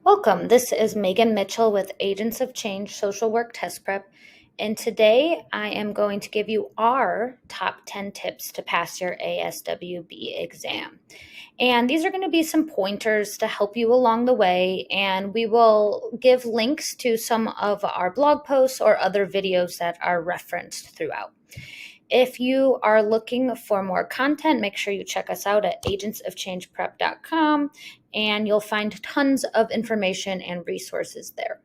Welcome. This is Megan Mitchell with Agents of Change Social Work Test Prep. And today I am going to give you our top 10 tips to pass your ASWB exam. And these are going to be some pointers to help you along the way. And we will give links to some of our blog posts or other videos that are referenced throughout. If you are looking for more content, make sure you check us out at agentsofchangeprep.com, and you'll find tons of information and resources there.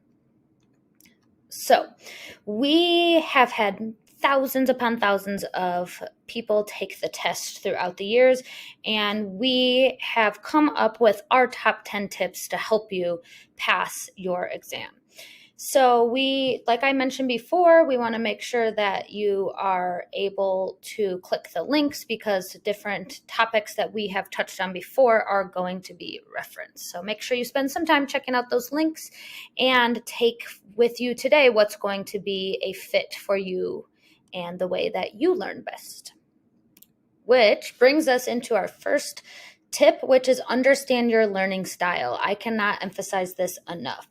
So we have had thousands upon thousands of people take the test throughout the years, and we have come up with our top 10 tips to help you pass your exam. So like I mentioned before, we want to make sure that you are able to click the links because different topics that we have touched on before are going to be referenced. So make sure you spend some time checking out those links and take with you today what's going to be a fit for you and the way that you learn best. Which brings us into our first tip, which is understand your learning style. I cannot emphasize this enough.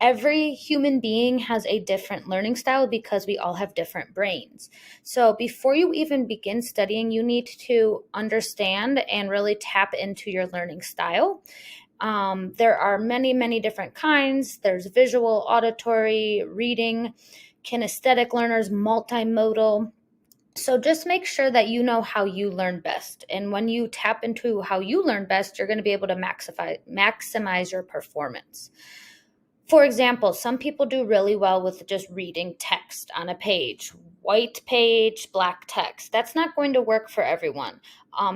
Every human being has a different learning style because we all have different brains. So before you even begin studying, you need to understand and really tap into your learning style. There are many, many different kinds. There's visual, auditory, reading, kinesthetic learners, multimodal. So just make sure that you know how you learn best. And when you tap into how you learn best, you're going to be able to maximize your performance. For example, some people do really well with just reading text on a page, white page, black text. That's not going to work for everyone.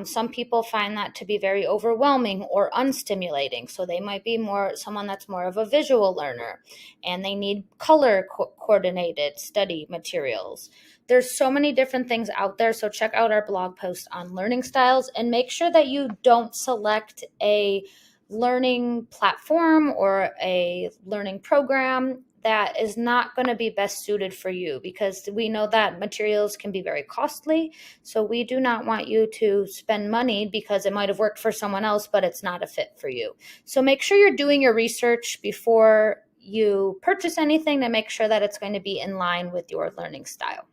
Some people find that to be very overwhelming or unstimulating. So they might be someone that's more of a visual learner and they need color coordinated study materials. There's so many different things out there. So check out our blog post on learning styles and make sure that you don't select a learning platform or a learning program that is not going to be best suited for you, because we know that materials can be very costly. So we do not want you to spend money because it might have worked for someone else, but it's not a fit for you. So make sure you're doing your research before you purchase anything to make sure that it's going to be in line with your learning style.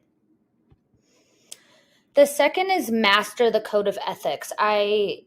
The second is master the code of ethics. I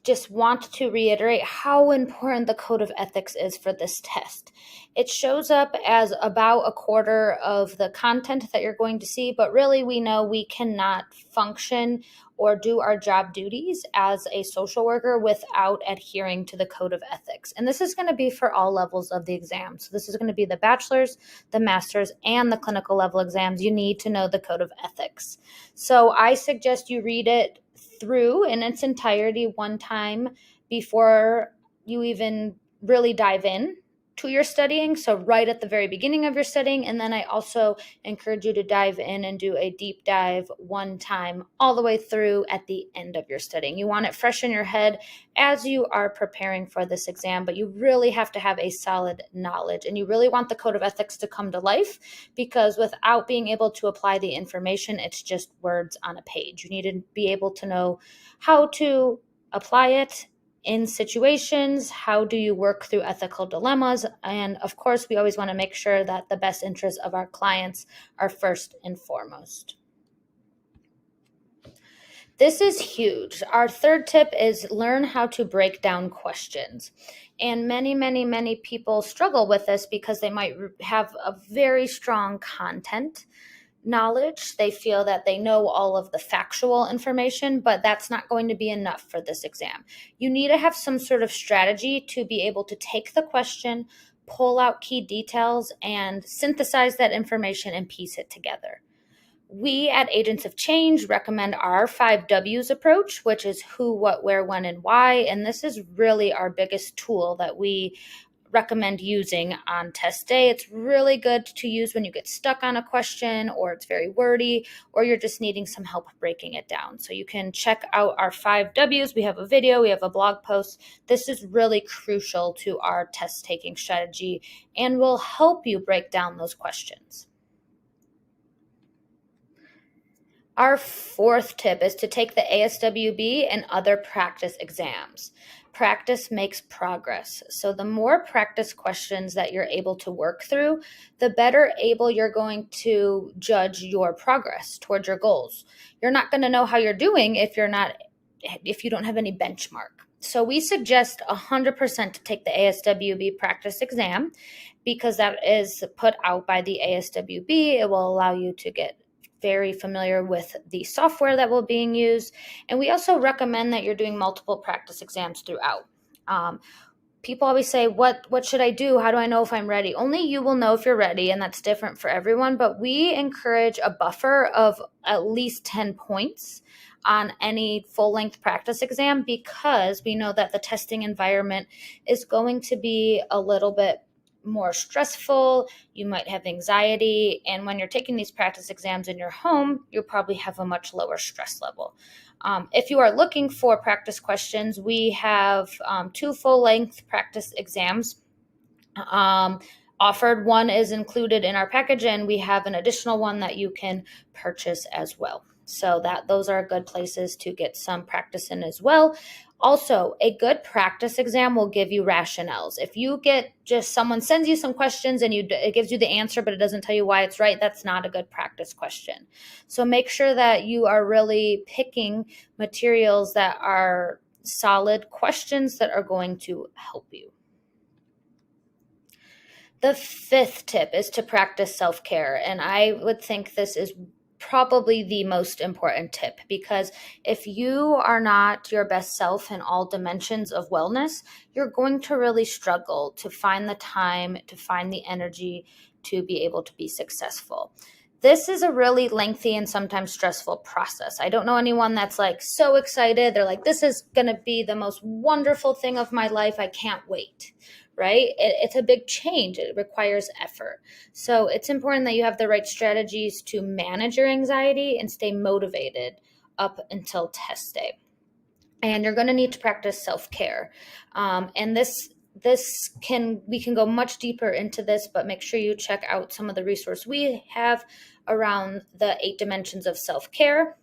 just want to reiterate how important the code of ethics is for this test. It shows up as about a quarter of the content that you're going to see, but really we know we cannot function or do our job duties as a social worker without adhering to the code of ethics. And this is going to be for all levels of the exam. So this is going to be the bachelor's, the master's, and the clinical level exams. You need to know the code of ethics. So I suggest you read it through in its entirety one time before you even really dive in to your studying. So right at the very beginning of your studying. And then I also encourage you to dive in and do a deep dive one time all the way through at the end of your studying. You want it fresh in your head as you are preparing for this exam, but you really have to have a solid knowledge, and you really want the code of ethics to come to life, because without being able to apply the information, it's just words on a page. You need to be able to know how to apply it in situations. How do you work through ethical dilemmas? And of course, we always want to make sure that the best interests of our clients are first and foremost. This is huge. Our third tip is learn how to break down questions. And many people struggle with this because they might have a very strong content knowledge. They feel that they know all of the factual information, but that's not going to be enough for this exam. You need to have some sort of strategy to be able to take the question, pull out key details, and synthesize that information and piece it together. We at Agents of Change recommend our 5 W's approach, which is who, what, where, when, and why. And this is really our biggest tool that we recommend using on test day. It's really good to use when you get stuck on a question or it's very wordy or you're just needing some help breaking it down. So you can check out our 5 W's. We have a video, we have a blog post. This is really crucial to our test taking strategy and will help you break down those questions. Our fourth tip is to take the ASWB and other practice exams. practice makes progress. So the more practice questions that you're able to work through, the better able you're going to judge your progress towards your goals. You're not going to know how you're doing if you don't have any benchmark. So we suggest 100% to take the ASWB practice exam because that is put out by the ASWB. It will allow you to get very familiar with the software that will be being used. And we also recommend that you're doing multiple practice exams throughout. People always say, what should I do? How do I know if I'm ready? Only you will know if you're ready, and that's different for everyone. But we encourage a buffer of at least 10 points on any full-length practice exam because we know that the testing environment is going to be a little bit more stressful. You might have anxiety, and when you're taking these practice exams in your home, you'll probably have a much lower stress level. If you are looking for practice questions, we have 2 full-length practice exams offered. One is included in our package, and we have an additional one that you can purchase as well. So those are good places to get some practice in as well. Also, a good practice exam will give you rationales. If you get just someone sends you some questions and it gives you the answer, but it doesn't tell you why it's right, that's not a good practice question. So make sure that you are really picking materials that are solid questions that are going to help you. The 5th tip is to practice self-care, and I would think this is probably the most important tip because if you are not your best self in all dimensions of wellness, you're going to really struggle to find the time, to find the energy to be able to be successful. This is a really lengthy and sometimes stressful process. I don't know anyone that's like so excited. They're like, this is going to be the most wonderful thing of my life. I can't wait. Right? It's a big change. It requires effort. So it's important that you have the right strategies to manage your anxiety and stay motivated up until test day. And you're going to need to practice self-care. And we can go much deeper into this, but make sure you check out some of the resources we have around the 8 dimensions of self-care.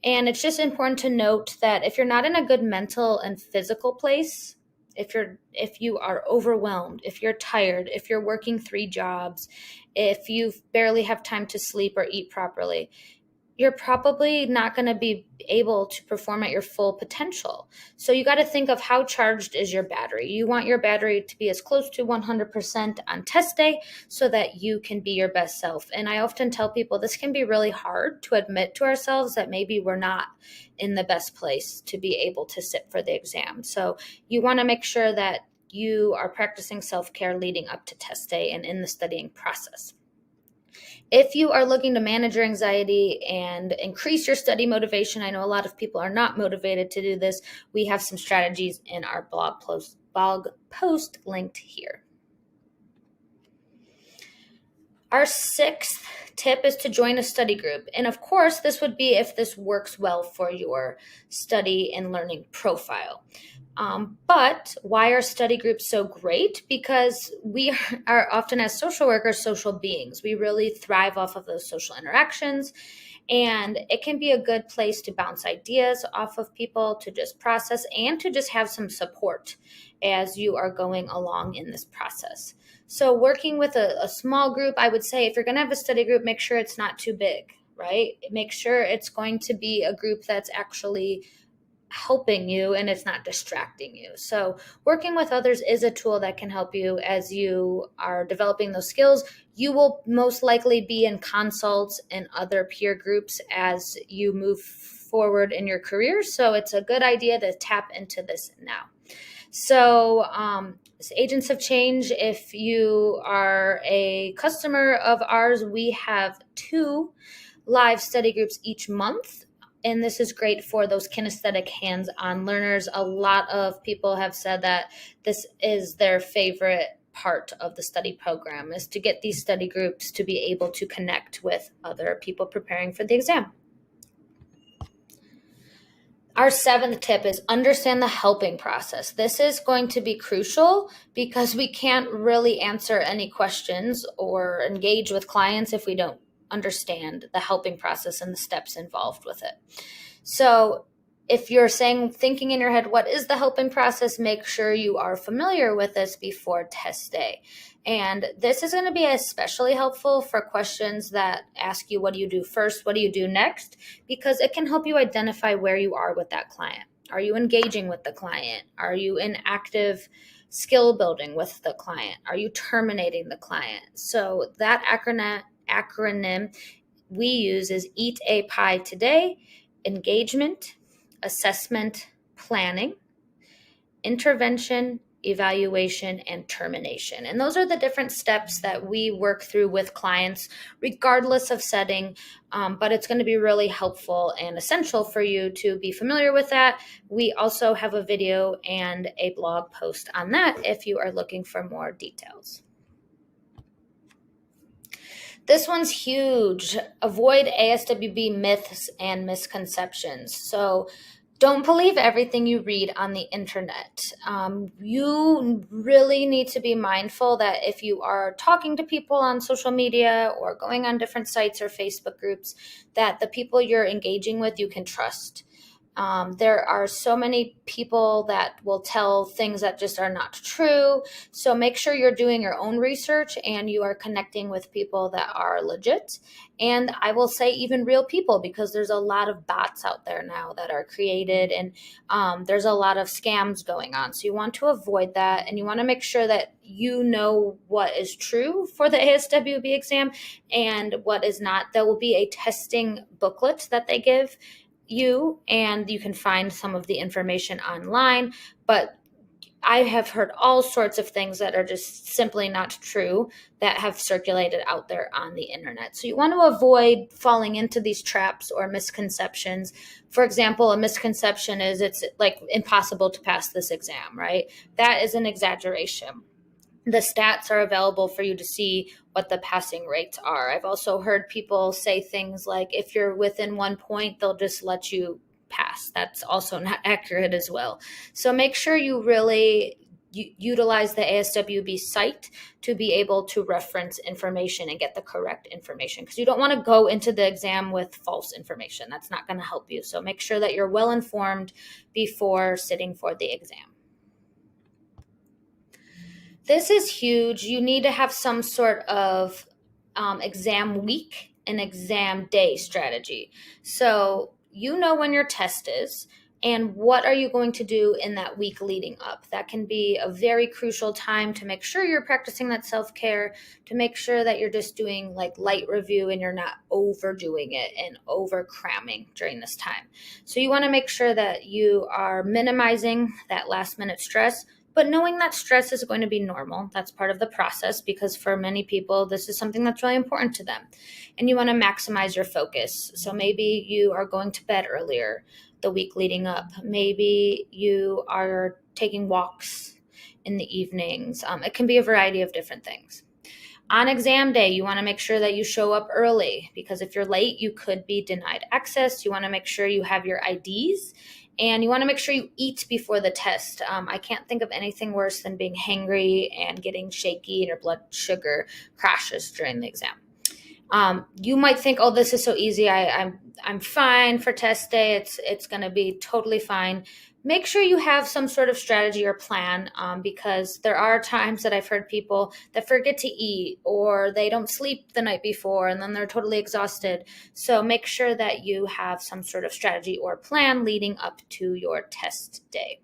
And it's just important to note that if you're not in a good mental and physical place, if you are overwhelmed, if you're tired, if you're working 3 jobs, if you barely have time to sleep or eat properly, you're probably not going to be able to perform at your full potential. So you got to think of how charged is your battery. You want your battery to be as close to 100% on test day so that you can be your best self. And I often tell people this can be really hard to admit to ourselves that maybe we're not in the best place to be able to sit for the exam. So you want to make sure that you are practicing self-care leading up to test day and in the studying process. If you are looking to manage your anxiety and increase your study motivation, I know a lot of people are not motivated to do this. We have some strategies in our blog post linked here. Our 6th tip is to join a study group. And of course, this would be if this works well for your study and learning profile. But why are study groups so great? Because we are often, as social workers, social beings. We really thrive off of those social interactions. And it can be a good place to bounce ideas off of people, to just process, and to just have some support as you are going along in this process. So working with a small group, I would say if you're going to have a study group, make sure it's not too big, right? Make sure it's going to be a group that's actually helping you and it's not distracting you. So working with others is a tool that can help you as you are developing those skills. You will most likely be in consults and other peer groups as you move forward in your career. So it's a good idea to tap into this now. So Agents of Change, if you are a customer of ours, we have 2 live study groups each month. And this is great for those kinesthetic hands-on learners. A lot of people have said that this is their favorite part of the study program, is to get these study groups to be able to connect with other people preparing for the exam. Our 7th tip is understand the helping process. This is going to be crucial because we can't really answer any questions or engage with clients if we don't understand the helping process and the steps involved with it. So if you're thinking in your head, what is the helping process? Make sure you are familiar with this before test day. And this is going to be especially helpful for questions that ask you, what do you do first? What do you do next? Because it can help you identify where you are with that client. Are you engaging with the client? Are you in active skill building with the client? Are you terminating the client? So that acronym we use is EAT a Pie today: engagement, assessment, planning, intervention, evaluation, and termination. And those are the different steps that we work through with clients, regardless of setting. But it's going to be really helpful and essential for you to be familiar with that. We also have a video and a blog post on that if you are looking for more details. This one's huge. Avoid ASWB myths and misconceptions. So don't believe everything you read on the internet. You really need to be mindful that if you are talking to people on social media or going on different sites or Facebook groups, that the people you're engaging with you can trust. There are so many people that will tell things that just are not true. So make sure you're doing your own research and you are connecting with people that are legit. And I will say even real people, because there's a lot of bots out there now that are created, and there's a lot of scams going on. So you want to avoid that, and you want to make sure that you know what is true for the ASWB exam and what is not. There will be a testing booklet that they give you, and you can find some of the information online, but I have heard all sorts of things that are just simply not true that have circulated out there on the internet. So you want to avoid falling into these traps or misconceptions. For example, a misconception is it's like impossible to pass this exam, right? That is an exaggeration. The stats are available for you to see what the passing rates are. I've also heard people say things like, if you're within 1 point, they'll just let you pass. That's also not accurate as well. So make sure you really utilize the ASWB site to be able to reference information and get the correct information, because you don't want to go into the exam with false information. That's not going to help you. So make sure that you're well informed before sitting for the exam. This is huge. You need to have some sort of exam week and exam day strategy. So you know when your test is and what are you going to do in that week leading up. That can be a very crucial time to make sure you're practicing that self-care, to make sure that you're just doing like light review and you're not overdoing it and over cramming during this time. So you want to make sure that you are minimizing that last minute stress, but knowing that stress is going to be normal. That's part of the process, because for many people, this is something that's really important to them. And you want to maximize your focus. So maybe you are going to bed earlier the week leading up. Maybe you are taking walks in the evenings. It can be a variety of different things. On exam day, you want to make sure that you show up early, because if you're late, you could be denied access. You want to make sure you have your IDs, and you want to make sure you eat before the test. I can't think of anything worse than being hangry and getting shaky and your blood sugar crashes during the exam. You might think, oh, this is so easy. I'm fine for test day. It's going to be totally fine. Make sure you have some sort of strategy or plan, because there are times that I've heard people that forget to eat or they don't sleep the night before and then they're totally exhausted. So make sure that you have some sort of strategy or plan leading up to your test day.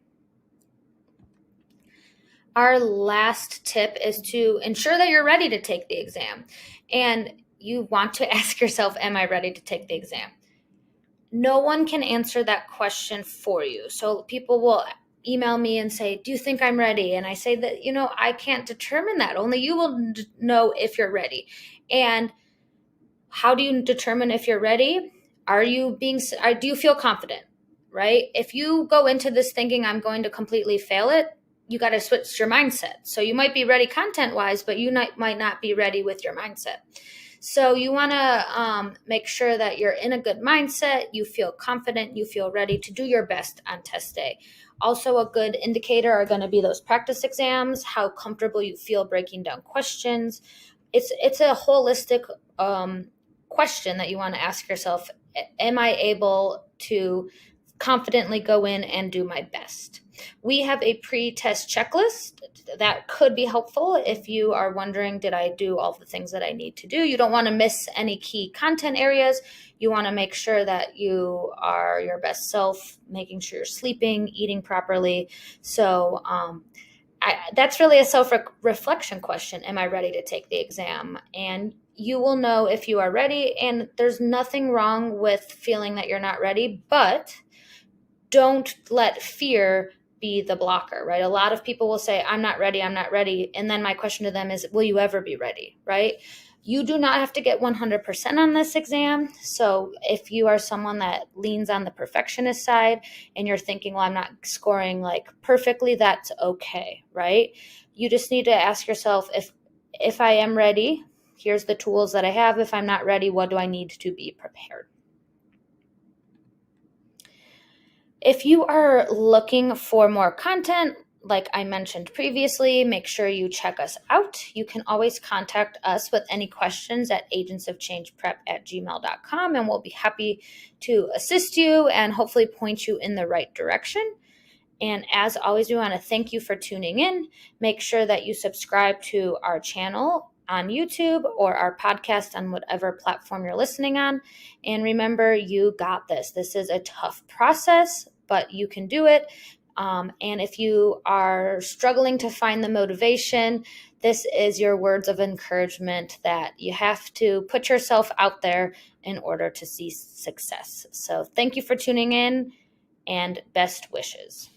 Our last tip is to ensure that you're ready to take the exam. And you want to ask yourself, am I ready to take the exam? No one can answer that question for you. So people will email me and say, do you think I'm ready? And I say that, I can't determine that. Only you will know if you're ready. And how do you determine if you're ready? Do you feel confident, right? If you go into this thinking I'm going to completely fail it, you got to switch your mindset. So you might be ready content-wise, but you might not be ready with your mindset. So you want to make sure that you're in a good mindset, you feel confident, you feel ready to do your best on test day. Also, a good indicator are going to be those practice exams, how comfortable you feel breaking down questions. It's a holistic question that you want to ask yourself. Am I able to confidently go in and do my best. We have a pre-test checklist that could be helpful if you are wondering, did I do all the things that I need to do? You don't want to miss any key content areas. You want to make sure that you are your best self, making sure you're sleeping, eating properly. So that's really a self-reflection question. Am I ready to take the exam? And you will know if you are ready. And there's nothing wrong with feeling that you're not ready, but don't let fear be the blocker, right? A lot of people will say, I'm not ready, I'm not ready. And then my question to them is, will you ever be ready, right? You do not have to get 100% on this exam. So if you are someone that leans on the perfectionist side and you're thinking, well, I'm not scoring like perfectly, that's okay, right? You just need to ask yourself, if I am ready, here's the tools that I have. If I'm not ready, what do I need to be prepared? If you are looking for more content, like I mentioned previously, make sure you check us out. You can always contact us with any questions at agentsofchangeprep@gmail.com, and we'll be happy to assist you and hopefully point you in the right direction. And as always, we want to thank you for tuning in. Make sure that you subscribe to our channel on YouTube or our podcast on whatever platform you're listening on. And remember, you got this. This is a tough process, but you can do it. And if you are struggling to find the motivation, this is your words of encouragement that you have to put yourself out there in order to see success. So thank you for tuning in and best wishes.